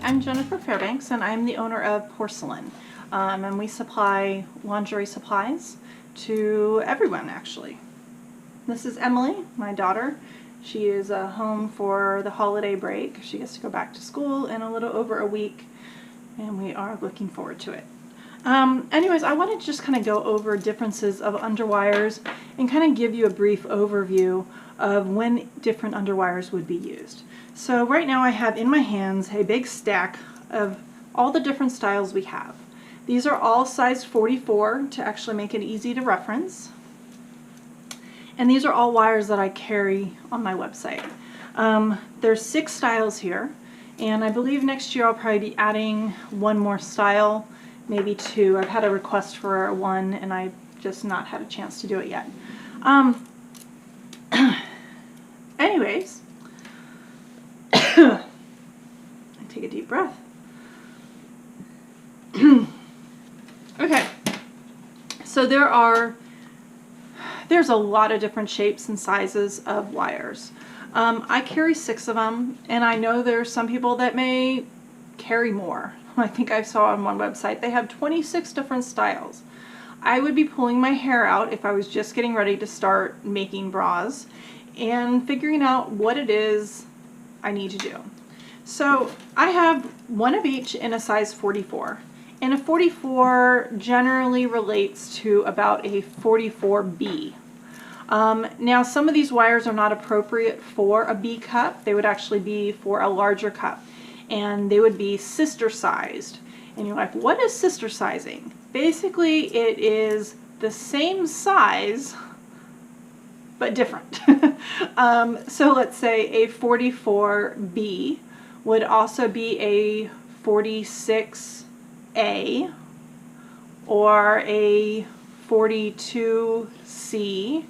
I'm Jennifer Fairbanks, and I'm the owner of Porcelynne, and we supply lingerie supplies to everyone, actually. This is Emily, my daughter. She is home for the holiday break. She gets to go back to school in a little over a week, and we are looking forward to it. Anyways, I wanted to just kind of go over differences of underwires and kind of give you a brief overview of when different underwires would be used. So right now I have in my hands a big stack of all the different styles we have. These are all size 44 to actually make it easy to reference. And these are all wires that I carry on my website. There's 6 styles here, and I believe next year I'll probably be adding one more style, maybe 2. I've had a request for 1 and I've just not had a chance to do it yet. Anyways, I take a deep breath. Okay, so there's a lot of different shapes and sizes of wires. I carry 6 of them, and I know there's some people that may carry more. I think I saw on one website they have 26 different styles. I would be pulling my hair out if I was just getting ready to start making bras and figuring out what it is I need to do. So I have one of each in a size 44. And a 44 generally relates to about a 44B. Now some of these wires are not appropriate for a B cup. They would actually be for a larger cup. And they would be sister sized. And you're like, what is sister sizing? Basically it is the same size but different. So let's say a 44B would also be a 46A or a 42C,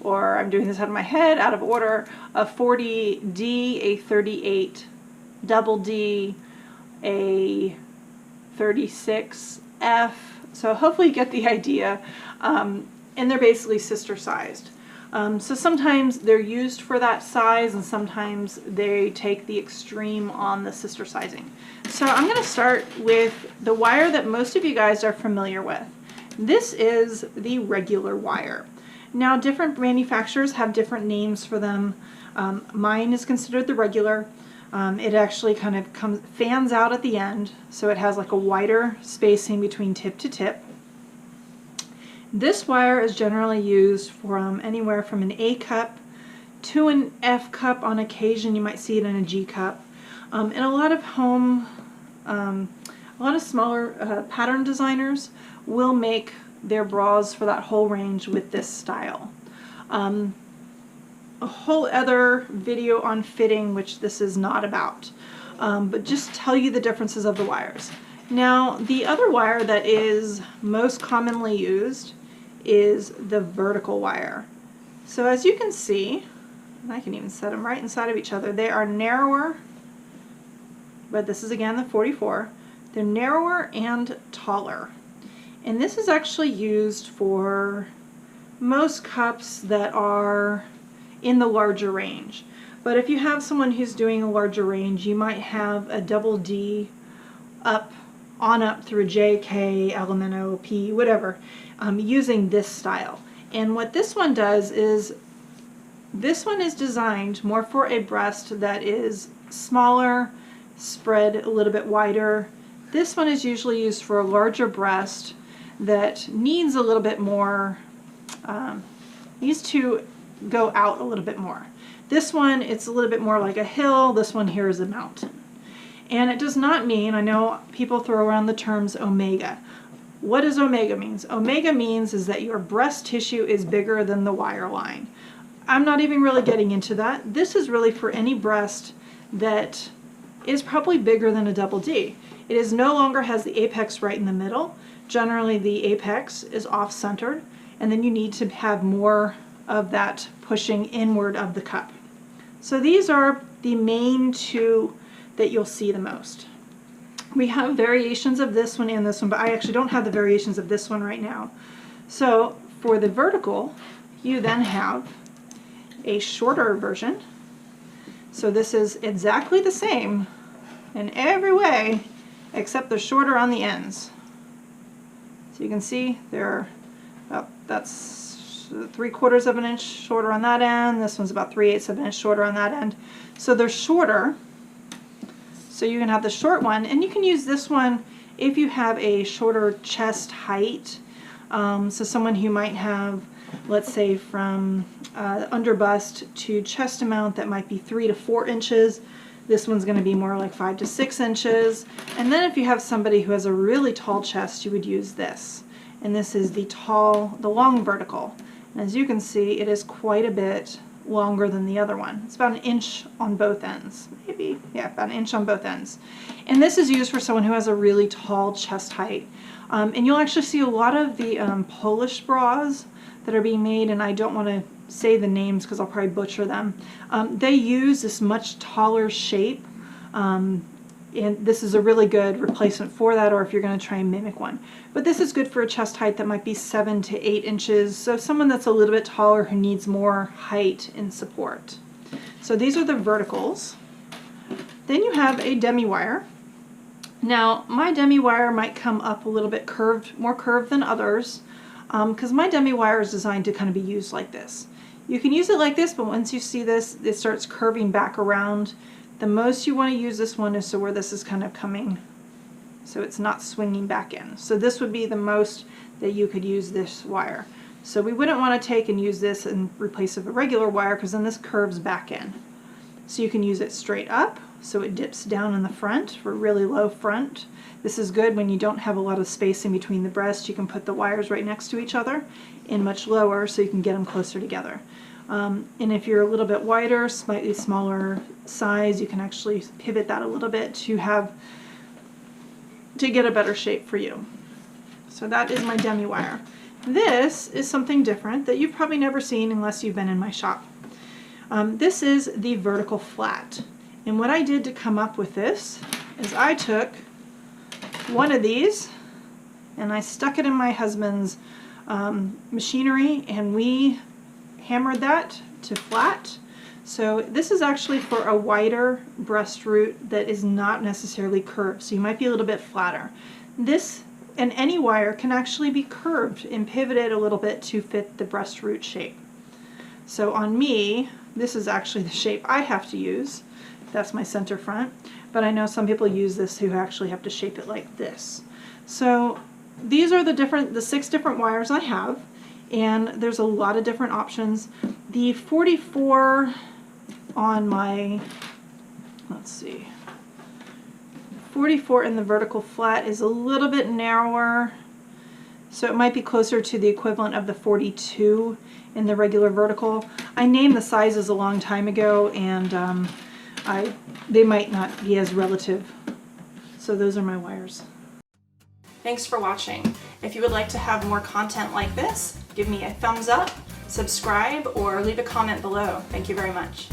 or I'm doing this out of my head, out of order, a 40D, a 38 double D, a 36F. So hopefully you get the idea. And they're basically sister sized. So sometimes they're used for that size, and sometimes they take the extreme on the sister sizing. So I'm going to start with the wire that most of you guys are familiar with. This is the regular wire. Now different manufacturers have different names for them. Mine is considered the regular. It actually kind of fans out at the end, so it has like a wider spacing between tip to tip. This wire is generally used from anywhere from an A cup to an F cup. On occasion you might see it in a G cup. And a lot of smaller pattern designers will make their bras for that whole range with this style. A whole other video on fitting, which this is not about, but just tell you the differences of the wires. Now the other wire that is most commonly used is the vertical wire. So as you can see, and I can even set them right inside of each other, they are narrower, but this is again the 44. They're narrower and taller. And this is actually used for most cups that are in the larger range. But if you have someone who's doing a larger range, you might have a double D up through a J, K, L, M, N, O, P, whatever, using this style. And what this one does is, this one is designed more for a breast that is smaller, spread a little bit wider. This one is usually used for a larger breast that needs a little bit more, needs to go out a little bit more. This one, it's a little bit more like a hill. This one here is a mountain. And it does not mean, I know people throw around the terms omega. What does omega mean? Omega means is that your breast tissue is bigger than the wire line. I'm not even really getting into that. This is really for any breast that is probably bigger than a double D. It is no longer has the apex right in the middle. Generally the apex is off-centered, and then you need to have more of that pushing inward of the cup. So these are the main 2 that you'll see the most. We have variations of this one and this one, but I actually don't have the variations of this one right now. So for the vertical, you then have a shorter version. So this is exactly the same, in every way except they're shorter on the ends. So you can see they're about, that's 3/4 of an inch shorter on that end. This one's about 3/8 of an inch shorter on that end. So they're shorter. So you can have the short one, and you can use this one if you have a shorter chest height. So someone who might have, let's say, from under bust to chest amount that might be 3 to 4 inches. This one's going to be more like 5 to 6 inches. And then if you have somebody who has a really tall chest, you would use this. And this is the long vertical. And as you can see, it is quite a bit longer than the other one. It's about 1 inch on both ends. Maybe, yeah, about 1 inch on both ends. And this is used for someone who has a really tall chest height. And you'll actually see a lot of the Polish bras that are being made, and I don't want to say the names because I'll probably butcher them. They use this much taller shape, and this is a really good replacement for that, or if you're going to try and mimic one. But this is good for a chest height that might be 7 to 8 inches, so someone that's a little bit taller who needs more height and support. So these are the verticals. Then you have a Demi Wire. Now my Demi Wire might come up a little bit curved, more curved than others, because my Demi Wire is designed to kind of be used like this. You can use it like this, but once you see this, it starts curving back around. The most you want to use this one is so where this is kind of coming, so it's not swinging back in. So this would be the most that you could use this wire. So we wouldn't want to take and use this in replace of a regular wire, because then this curves back in. So you can use it straight up, so it dips down in the front for really low front. This is good when you don't have a lot of space in between the breasts. You can put the wires right next to each other and much lower, so you can get them closer together. And if you're a little bit wider, slightly smaller size, you can actually pivot that a little bit to get a better shape for you. So that is my Demi Wire. This is something different that you've probably never seen unless you've been in my shop. This is the vertical flat. And what I did to come up with this is I took one of these and I stuck it in my husband's machinery, and we hammered that to flat. So this is actually for a wider breast root that is not necessarily curved, so you might be a little bit flatter. This and any wire can actually be curved and pivoted a little bit to fit the breast root shape. So on me, this is actually the shape I have to use. That's my center front, but I know some people use this who actually have to shape it like this. So these are the 6 different wires I have, and there's a lot of different options. The 44 on my, let's see, 44 in the vertical flat is a little bit narrower, so it might be closer to the equivalent of the 42 in the regular vertical. I named the sizes a long time ago, and they might not be as relative. So those are my wires. Thanks for watching. If you would like to have more content like this, give me a thumbs up, subscribe, or leave a comment below. Thank you very much.